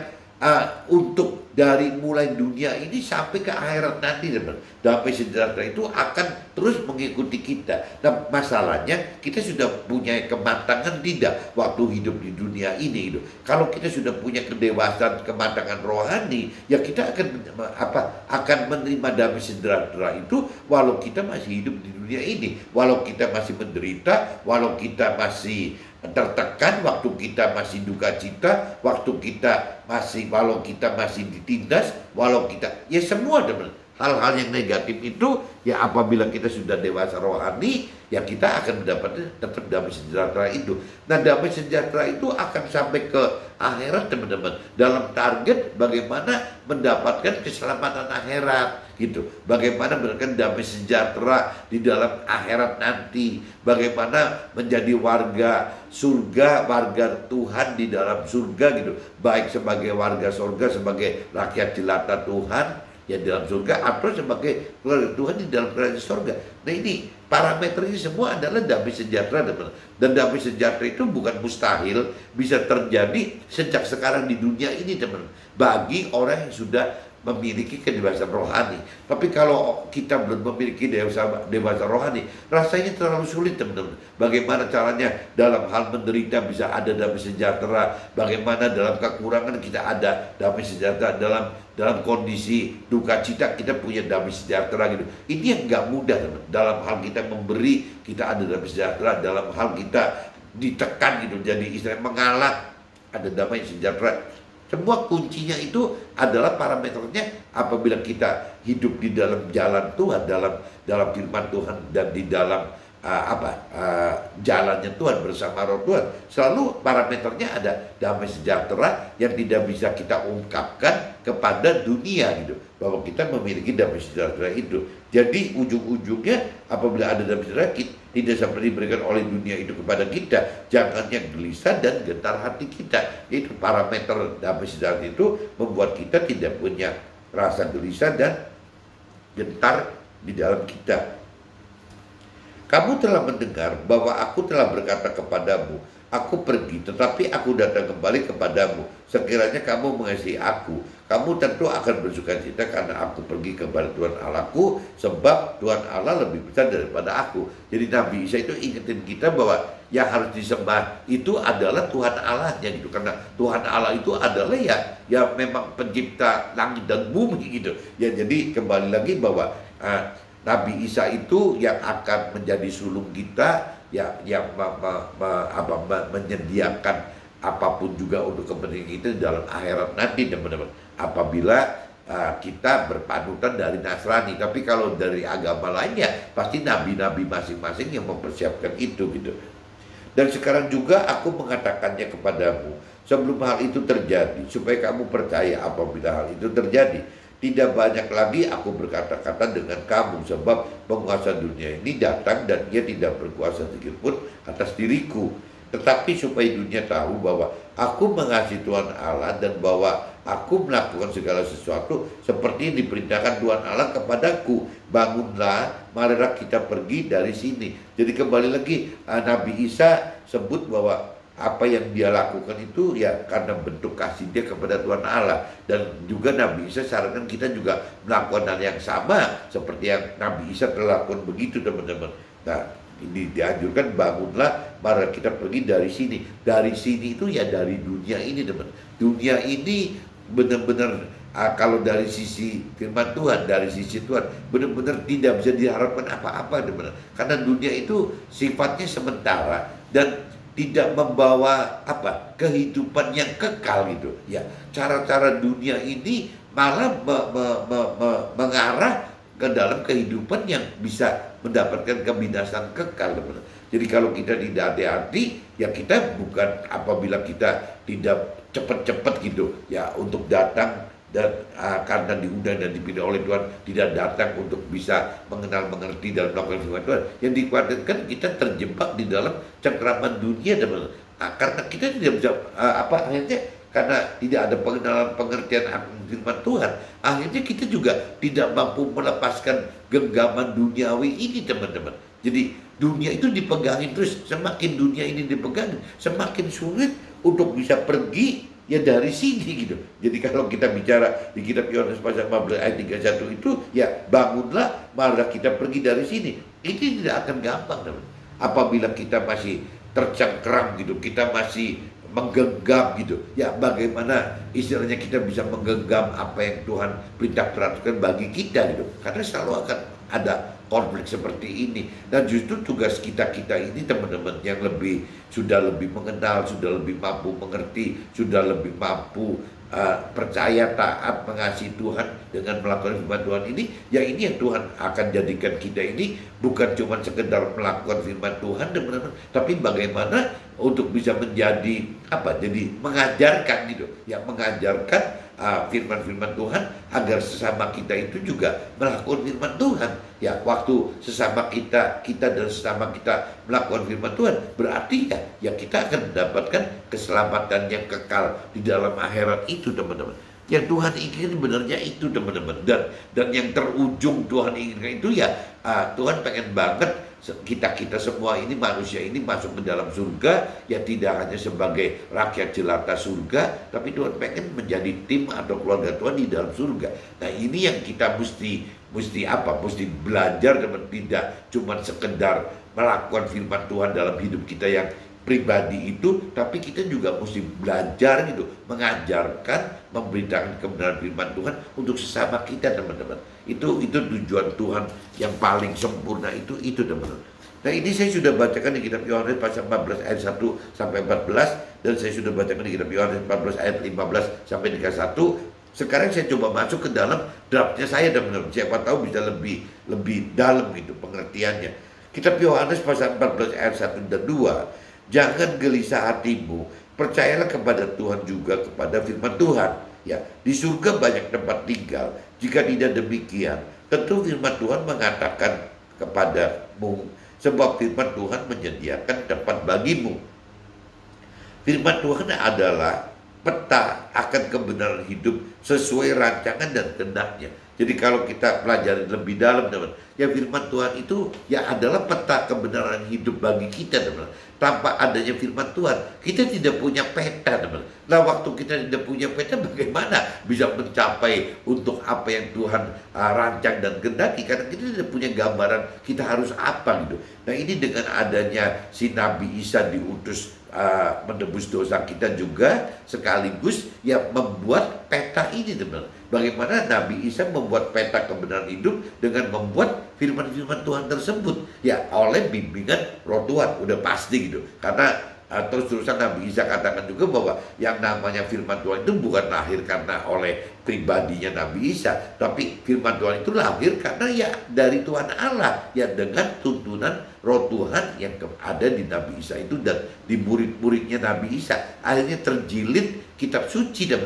untuk dari mulai dunia ini sampai ke akhirat nanti, teman. Damai sejahtera itu akan terus mengikuti kita. Nah, masalahnya kita sudah punya kematangan tidak waktu hidup di dunia ini gitu. Kalau kita sudah punya kedewasaan, kematangan rohani, ya kita akan menerima damai sejahtera itu walau kita masih hidup di dunia ini, walau kita masih menderita, walau kita masih tertekan, waktu kita masih duka cita, walau kita masih ditindas, walau kita semua, teman. Hal-hal yang negatif itu ya apabila kita sudah dewasa rohani, ya kita akan mendapatkan tetap damai sejahtera itu. Nah, damai sejahtera itu akan sampai ke akhirat, teman-teman, dalam target bagaimana mendapatkan keselamatan akhirat gitu. Bagaimana mendapatkan damai sejahtera di dalam akhirat nanti, bagaimana menjadi warga surga, warga Tuhan di dalam surga gitu, baik sebagai warga surga, sebagai rakyat jelata Tuhan ya dalam surga, atau sebagai keluarga Tuhan di dalam kerajaan surga. Nah, ini parameter ini semua adalah damai sejahtera, teman. Dan damai sejahtera itu bukan mustahil bisa terjadi sejak sekarang di dunia ini, teman, bagi orang yang sudah memiliki kedewasaan rohani. Tapi kalau kita belum memiliki dewasa rohani, rasanya terlalu sulit, teman-teman. Bagaimana caranya dalam hal menderita bisa ada damai sejahtera, bagaimana dalam kekurangan kita ada damai sejahtera, dalam kondisi duka cita kita punya damai sejahtera gitu. Ini yang nggak mudah, teman. Dalam hal kita memberi, kita ada damai sejahtera. Dalam hal kita ditekan gitu, jadi istilah mengalah, ada damai sejahtera. Semua kuncinya itu adalah parameternya apabila kita hidup di dalam jalan Tuhan, dalam firman Tuhan, dan di dalam jalannya Tuhan bersama Roh Tuhan. Selalu parameternya ada damai sejahtera yang tidak bisa kita ungkapkan kepada dunia gitu, bahwa kita memiliki damai sejahtera itu. Jadi ujung-ujungnya apabila ada damai sejahtera tidak seperti diberikan oleh dunia itu kepada kita, jangan yang gelisah dan gentar hati kita. Itu parameter damai sejahtera itu membuat kita tidak punya rasa gelisah dan gentar di dalam kita. Kamu telah mendengar bahwa aku telah berkata kepadamu, aku pergi, tetapi aku datang kembali kepadamu. Sekiranya kamu mengasihi aku, kamu tentu akan bersukacita karena aku pergi kepada Tuhan Allahku, sebab Tuhan Allah lebih besar daripada aku. Jadi Nabi Isa itu ingetin kita bahwa yang harus disembah itu adalah Tuhan Allahnya gitu. Karena Tuhan Allah itu adalah ya memang pencipta langit dan bumi gitu. Ya, jadi kembali lagi bahwa Nabi Isa itu yang akan menjadi sulung kita, yang menyediakan apapun juga untuk kepentingan kita di dalam akhirat nanti, teman-teman. Apabila kita berpanutan dari Nasrani, tapi kalau dari agama lainnya pasti nabi-nabi masing-masing yang mempersiapkan itu gitu. Dan sekarang juga aku mengatakannya kepadamu sebelum hal itu terjadi, supaya kamu percaya apabila hal itu terjadi. Tidak banyak lagi aku berkata-kata dengan kamu, sebab penguasa dunia ini datang dan ia tidak berkuasa sedikitpun atas diriku. Tetapi supaya dunia tahu bahwa aku mengasihi Tuhan Allah dan bahwa aku melakukan segala sesuatu seperti yang diperintahkan Tuhan Allah kepadaku. Bangunlah, marilah kita pergi dari sini. Jadi kembali lagi Nabi Isa sebut bahwa apa yang dia lakukan itu ya karena bentuk kasih dia kepada Tuhan Allah. Dan juga Nabi Isa sarankan kita juga melakukan hal yang sama seperti yang Nabi Isa telah lakukan begitu, teman-teman. Nah, ini dianjurkan, bangunlah, mari kita pergi dari sini. Dari sini itu ya dari dunia ini, teman. Dunia ini benar-benar kalau dari sisi firman Tuhan, dari sisi Tuhan, benar-benar tidak bisa diharapkan apa-apa, teman. Karena dunia itu sifatnya sementara dan tidak membawa kehidupan yang kekal gitu. Ya, cara-cara dunia ini malah mengarah ke dalam kehidupan yang bisa mendapatkan kebinasan kekal, teman. Jadi kalau kita tidak hati-hati, ya kita bukan apabila kita tidak cepat-cepat gitu ya untuk datang dan karena diundang dan dipilih oleh Tuhan, tidak datang untuk bisa mengenal, mengerti dan melakukan firman Tuhan. Yang dikhawatirkan kita terjebak di dalam cengkraman dunia, teman. Karena kita tidak bisa akhirnya karena tidak ada pengenalan, pengertian akan firman Tuhan, akhirnya kita juga tidak mampu melepaskan genggaman duniawi ini, teman-teman. Jadi dunia itu dipegangin terus, semakin dunia ini dipegangin, semakin sulit untuk bisa pergi ya dari sini gitu. Jadi kalau kita bicara di kitab Yohanes pasal 15 ayat 31 itu ya bangunlah, marilah kita pergi dari sini. Ini tidak akan gampang, teman. Apabila kita masih tercengkram gitu, kita masih menggenggam gitu. Ya bagaimana istilahnya kita bisa menggenggam apa yang Tuhan perintah peraturan bagi kita gitu. Karena selalu akan ada konflik seperti ini. Dan justru tugas kita-kita ini, teman-teman, yang sudah lebih mengenal, sudah lebih mampu mengerti, sudah lebih mampu percaya, taat, mengasihi Tuhan dengan melakukan firman Tuhan ini, ya ini yang Tuhan akan jadikan kita ini bukan cuma sekedar melakukan firman Tuhan, teman-teman, tapi bagaimana untuk bisa menjadi jadi mengajarkan gitu, ya mengajarkan firman-firman Tuhan agar sesama kita itu juga melakukan firman Tuhan. Ya, waktu sesama kita dan sesama kita melakukan firman Tuhan, berarti ya kita akan mendapatkan keselamatan yang kekal di dalam akhirat itu, teman-teman. Yang Tuhan ingin sebenarnya itu, teman-teman. Dan yang terujung Tuhan inginkan itu ya Tuhan pengen banget kita semua ini, manusia ini masuk ke dalam surga, ya tidak hanya sebagai rakyat jelata surga, tapi Tuhan pengen menjadi tim atau keluarga Tuhan di dalam surga. Nah ini yang kita mesti belajar, teman. Tidak cuma sekedar melakukan firman Tuhan dalam hidup kita yang pribadi itu, tapi kita juga mesti belajar gitu, mengajarkan, memberitakan kebenaran firman Tuhan untuk sesama kita, teman-teman. Itu tujuan Tuhan yang paling sempurna itu, teman-teman. Nah ini saya sudah bacakan di kitab Yohanes pasal 14 ayat 1 sampai 14, dan saya sudah bacakan di kitab Yohanes 14 ayat 15 sampai 31. Sekarang saya coba masuk ke dalam draftnya saya, teman-teman. Siapa tahu bisa lebih dalam gitu pengertiannya. Kitab Yohanes pasal 14 ayat 1 dan 2. Jangan gelisah hatimu, percayalah kepada Tuhan juga kepada firman Tuhan. Ya, di surga banyak tempat tinggal. Jika tidak demikian, tentu firman Tuhan mengatakan kepadamu, sebab firman Tuhan menyediakan tempat bagimu. Firman Tuhan adalah peta akan kebenaran hidup sesuai rancangan dan kehendaknya. Jadi kalau kita pelajari lebih dalam, teman, ya firman Tuhan itu ya adalah peta kebenaran hidup bagi kita, teman. Tanpa adanya firman Tuhan, kita tidak punya peta, teman. Nah, waktu kita tidak punya peta, bagaimana bisa mencapai untuk apa yang Tuhan rancang dan kehendaki? Karena kita tidak punya gambaran kita harus apa gitu. Nah, ini dengan adanya si Nabi Isa diutus menebus dosa kita juga, sekaligus ya membuat peta ini, teman. Bagaimana Nabi Isa membuat peta kebenaran hidup dengan membuat firman-firman Tuhan tersebut ya oleh bimbingan Roh Tuhan, udah pasti gitu. Karena terus-terusan Nabi Isa katakan juga bahwa yang namanya firman Tuhan itu bukan lahir karena oleh pribadinya Nabi Isa, tapi firman Tuhan itu lahir karena ya dari Tuhan Allah, ya dengan tuntunan Roh Tuhan yang ada di Nabi Isa itu dan di murid-muridnya Nabi Isa. Akhirnya terjilid kitab suci, dan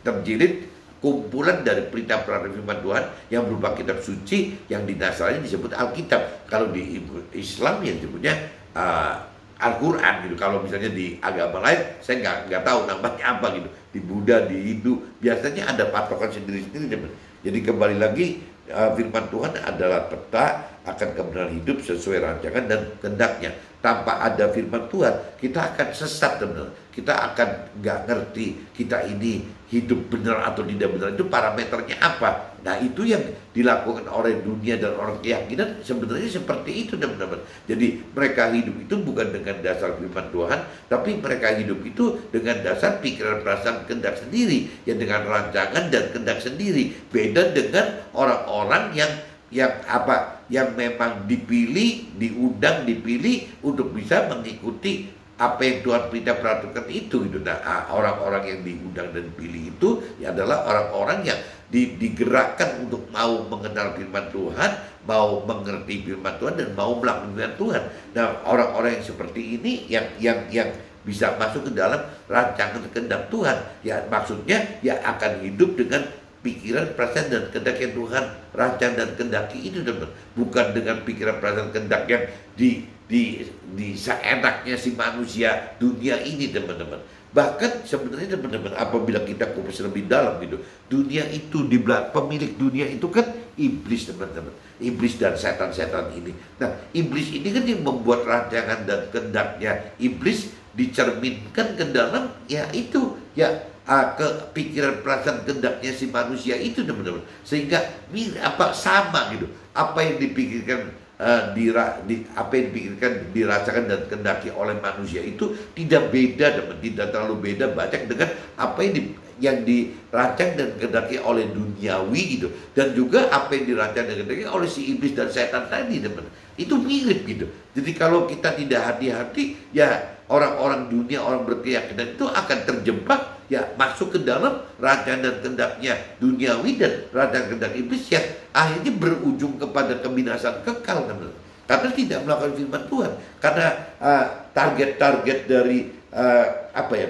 terjilid kumpulan dari perintah-perintah firman Tuhan yang berupa kitab suci yang di Nasrani disebut Alkitab. Kalau di Islam yang disebutnya Al-Quran gitu. Kalau misalnya di agama lain, saya nggak tahu namanya apa gitu. Di Buddha, di Hindu, biasanya ada patokan sendiri-sendiri. Jadi kembali lagi, firman Tuhan adalah peta akan kebenaran hidup sesuai rancangan dan kehendaknya. Tanpa ada firman Tuhan, kita akan sesat, teman. Kita akan nggak ngerti kita ini hidup benar atau tidak benar, itu parameternya apa. Nah, itu yang dilakukan oleh dunia dan orang keyakinan sebenarnya seperti itu, teman-teman. Jadi mereka hidup itu bukan dengan dasar firman Tuhan, tapi mereka hidup itu dengan dasar pikiran, perasaan, kehendak sendiri, ya dengan rancangan dan kehendak sendiri. Beda dengan orang-orang yang memang dipilih, diundang, dipilih untuk bisa mengikuti apa yang Tuhan perintahkan itu gitu. Nah, orang-orang yang diundang dan dipilih itu ya adalah orang-orang yang digerakkan untuk mau mengenal firman Tuhan, mau mengerti firman Tuhan, dan mau melakukan firman Tuhan. Nah, orang-orang yang seperti ini yang bisa masuk ke dalam rancangan kehendak Tuhan, ya maksudnya ya akan hidup dengan pikiran, perasaan, dan kehendak yang Tuhan rancang dan kehendaki itu, teman. Bukan dengan pikiran, perasaan, kehendak yang di seenaknya si manusia dunia ini, teman-teman. Bahkan sebenarnya, teman-teman, apabila kita kupas lebih dalam gitu, dunia itu pemilik dunia itu kan iblis, teman-teman. Iblis dan setan-setan ini. Nah, iblis ini kan yang membuat rancangan dan kehendaknya iblis dicerminkan ke dalam ya itu ya ke pikiran, perasaan, kehendaknya si manusia itu, teman-teman. Sehingga sama gitu. Apa yang dipikirkan apa yang dipikirkan, dirasakan dan kehendaki oleh manusia itu tidak beda, teman. Tidak terlalu beda banyak dengan apa yang dirancang dan kehendaki oleh duniawi gitu. Dan juga apa yang dirancang dan kehendaki oleh si iblis dan setan tadi, teman. Itu mirip gitu. Jadi kalau kita tidak hati-hati, ya orang-orang dunia, orang berkeyakinan itu akan terjebak ya masuk ke dalam rancangan dan kehendaknya duniawi dan rancangan kehendak iblis yang akhirnya berujung kepada kebinasaan kekal, teman. Karena tidak melakukan firman Tuhan. Karena target-target dari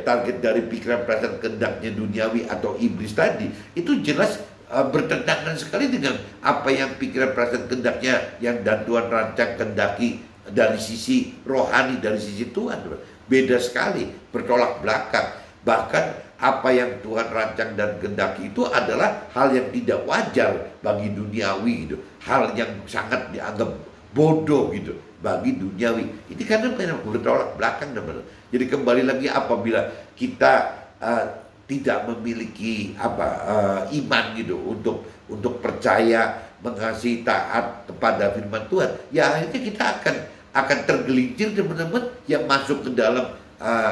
target dari pikiran, perasaan, kehendaknya duniawi atau iblis tadi itu jelas bertentangan sekali dengan apa yang pikiran, perasaan, kehendaknya yang dan Tuhan rancang, kehendaki dari sisi rohani, dari sisi Tuhan. Beda sekali, bertolak belakang. Bahkan apa yang Tuhan rancang dan kehendaki itu adalah hal yang tidak wajar bagi duniawi gitu. Hal yang sangat dianggap bodoh gitu bagi duniawi. Ini karena memang bertolak belakang, teman. Jadi kembali lagi, apabila kita tidak memiliki iman gitu untuk percaya, mengasihi, taat kepada firman Tuhan, ya akhirnya kita akan tergelincir, teman-teman, yang masuk ke dalam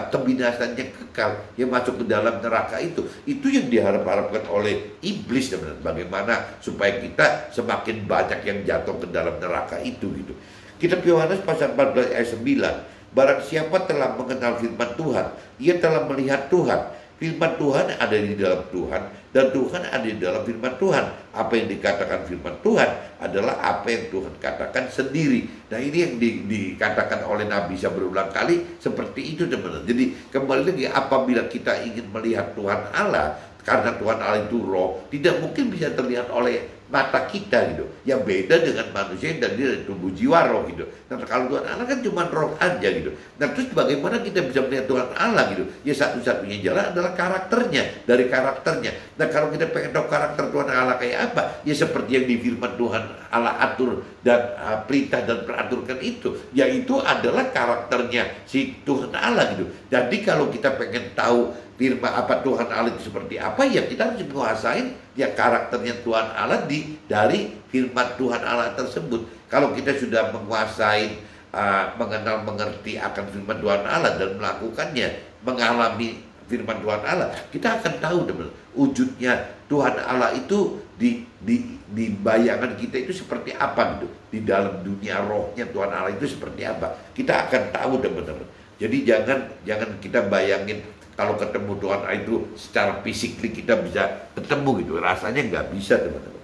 kebinasannya kekal, yang masuk ke dalam neraka itu yang diharapkan oleh iblis, teman-teman. Bagaimana supaya kita semakin banyak yang jatuh ke dalam neraka itu gitu. Kitab Yohanes pasal 14 ayat 9, barang siapa telah mengenal firman Tuhan, ia telah melihat Tuhan. Firman Tuhan ada di dalam Tuhan, dan Tuhan ada di dalam firman Tuhan. Apa yang dikatakan firman Tuhan adalah apa yang Tuhan katakan sendiri. Nah, ini yang dikatakan oleh Nabi Isa berulang kali seperti itu, teman-teman. Jadi kembali lagi, apabila kita ingin melihat Tuhan Allah, karena Tuhan Allah itu roh, tidak mungkin bisa terlihat oleh mata kita gitu. Yang beda dengan manusia yang dari tubuh jiwa roh gitu. Nah kalau Tuhan Allah kan cuma roh aja gitu. Nah terus bagaimana kita bisa melihat Tuhan Allah gitu? Ya satu-satunya jalan adalah karakternya, dari karakternya. Nah kalau kita pengen tahu karakter Tuhan Allah kayak apa, ya seperti yang di firman Tuhan Allah atur dan perintah dan peraturkan itu, yaitu adalah karakternya si Tuhan Allah gitu. Jadi kalau kita pengen tahu firman apa Tuhan Allah itu seperti apa, ya kita harus menguasain ya karakternya Tuhan Allah dari firman Tuhan Allah tersebut. Kalau kita sudah menguasai, mengenal, mengerti akan firman Tuhan Allah dan melakukannya, mengalami firman Tuhan Allah, kita akan tahu teman, wujudnya Tuhan Allah itu di bayangan kita itu seperti apa gitu. Di dalam dunia rohnya Tuhan Allah itu seperti apa, kita akan tahu teman-teman. Jadi jangan kita bayangin kalau ketemu Tuhan itu secara fisik kita bisa ketemu gitu, rasanya nggak bisa teman-teman.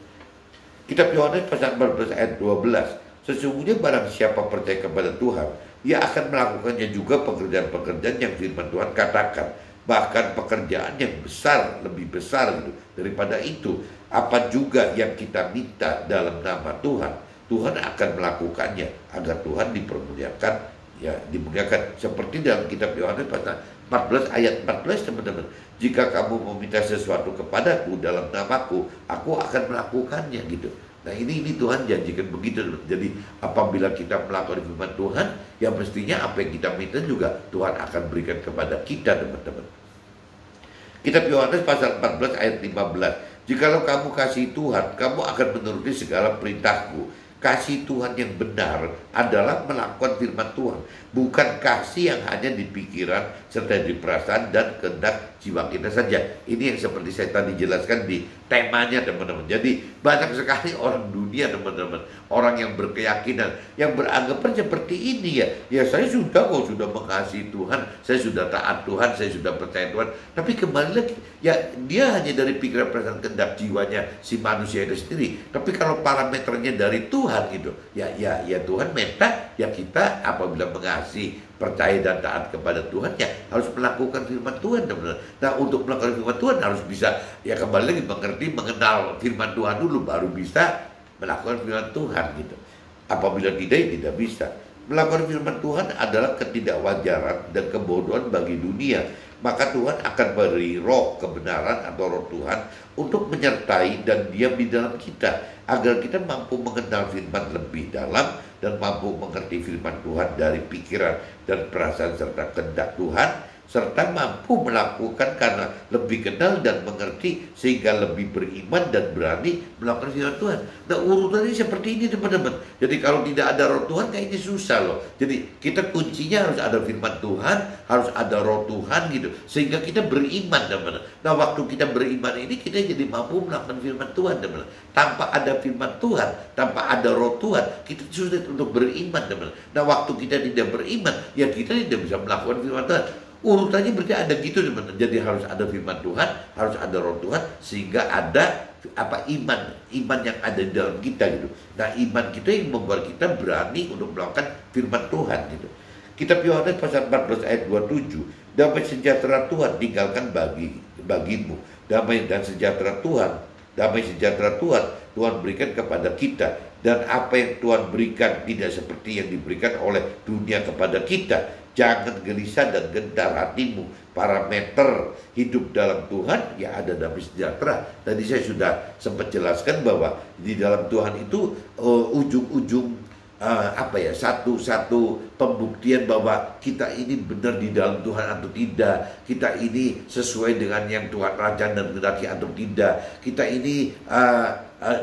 Kitab Yohanes pasal 14 ayat 12, sesungguhnya barang siapa percaya kepada Tuhan, ia akan melakukannya juga pekerjaan-pekerjaan yang firman Tuhan katakan, bahkan pekerjaan yang besar, lebih besar gitu daripada itu. Apa juga yang kita minta dalam nama Tuhan, Tuhan akan melakukannya agar Tuhan dipermuliakan, ya dimuliakan. Seperti dalam kitab Yohanes pasal 14 ayat 14 teman-teman, jika kamu meminta sesuatu kepadaku dalam namaku, aku akan melakukannya gitu. Nah ini Tuhan janjikan begitu. Jadi apabila kita melakukan firman Tuhan, ya mestinya apa yang kita minta juga Tuhan akan berikan kepada kita teman-teman. Kitab Yohanes pasal 14 ayat 15, jikalau kamu kasih Tuhan, kamu akan menuruti segala perintahku. Kasih Tuhan yang benar adalah melakukan firman Tuhan, bukan kasih yang hanya di pikiran serta di perasaan dan kehendak jiwa kita saja. Ini yang seperti saya tadi jelaskan di temanya teman-teman. Jadi banyak sekali orang dunia teman-teman, orang yang berkeyakinan, yang beranggapan seperti ini ya. Ya saya sudah mengasihi Tuhan, saya sudah taat Tuhan, saya sudah percaya Tuhan. Tapi kembali lagi, ya dia hanya dari pikiran perasaan kehendak jiwanya si manusia itu sendiri. Tapi kalau parameternya dari Tuhan gitu, ya Tuhan minta ya kita apabila mengasihi, percaya dan taat kepada Tuhan ya harus melakukan firman Tuhan teman-teman. Nah untuk melakukan firman Tuhan harus bisa ya kembali lagi mengerti, mengenal firman Tuhan dulu, baru bisa melakukan firman Tuhan gitu. Apabila tidak, ya tidak bisa. Melakukan firman Tuhan adalah ketidakwajaran dan kebodohan bagi dunia. Maka Tuhan akan beri roh kebenaran atau roh Tuhan untuk menyertai dan diam di dalam kita, agar kita mampu mengenal firman lebih dalam dan mampu mengerti firman Tuhan dari pikiran dan perasaan serta kehendak Tuhan, serta mampu melakukan karena lebih kenal dan mengerti sehingga lebih beriman dan berani melakukan firman Tuhan. Nah urutannya seperti ini teman-teman. Jadi kalau tidak ada roh Tuhan kayaknya susah loh. Jadi kita kuncinya harus ada firman Tuhan, harus ada roh Tuhan gitu, sehingga kita beriman teman-teman. Nah waktu kita beriman ini kita jadi mampu melakukan firman Tuhan teman-teman. Tanpa ada firman Tuhan, tanpa ada roh Tuhan, kita sulit untuk beriman teman-teman. Nah waktu kita tidak beriman, ya kita tidak bisa melakukan firman Tuhan. Urutannya berarti ada gitu teman-teman. Jadi harus ada firman Tuhan, harus ada roh Tuhan, sehingga ada iman yang ada di dalam kita gitu. Nah iman kita yang membuat kita berani untuk melakukan firman Tuhan gitu. Kitab Yohanes pasal 14 ayat 27, damai sejahtera Tuhan tinggalkan bagimu, damai dan sejahtera Tuhan, damai sejahtera Tuhan berikan kepada kita, dan apa yang Tuhan berikan tidak seperti yang diberikan oleh dunia kepada kita. Jangan gelisah dan gentar hatimu. Parameter hidup dalam Tuhan ya ada damai sejahtera. Tadi saya sudah sempat jelaskan bahwa di dalam Tuhan itu ujung-ujung satu pembuktian bahwa kita ini benar di dalam Tuhan atau tidak, kita ini sesuai dengan yang Tuhan rancang dan kehendaki atau tidak, kita ini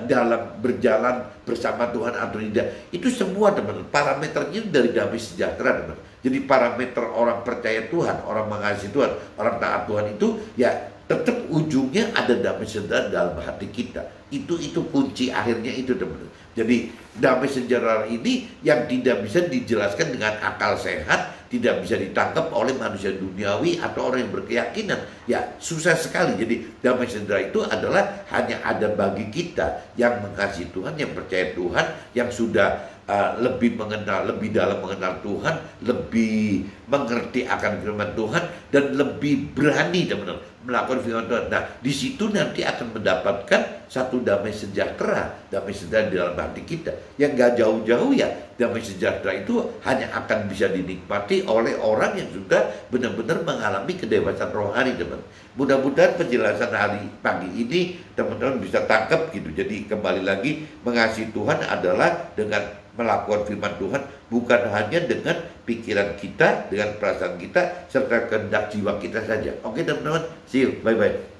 dalam berjalan bersama Tuhan atau tidak. Itu semua teman-teman parameternya dari damai sejahtera teman. Jadi parameter orang percaya Tuhan, orang mengasihi Tuhan, orang taat Tuhan itu ya tetap ujungnya ada damai sejahtera dalam hati kita. Itu kunci akhirnya itu teman-teman. Jadi damai sejahtera ini yang tidak bisa dijelaskan dengan akal sehat, tidak bisa ditangkap oleh manusia duniawi atau orang yang berkeyakinan. ya susah sekali. Jadi damai sejahtera itu adalah hanya ada bagi kita yang mengasihi Tuhan, yang percaya Tuhan, yang sudah lebih mengenal, lebih dalam mengenal Tuhan, lebih mengerti akan firman Tuhan, dan lebih berani teman-teman melakukan firman Tuhan. Nah, di situ nanti akan mendapatkan satu damai sejahtera di dalam hati kita. Yang gak jauh-jauh ya, damai sejahtera itu hanya akan bisa dinikmati oleh orang yang sudah benar-benar mengalami kedewasaan rohani, teman. Mudah-mudahan penjelasan hari pagi ini teman-teman bisa tangkap gitu. Jadi kembali lagi, mengasihi Tuhan adalah dengan melakukan firman Tuhan, bukan hanya dengan pikiran kita, dengan perasaan kita, serta kehendak jiwa kita saja. Oke teman-teman, see you, bye-bye.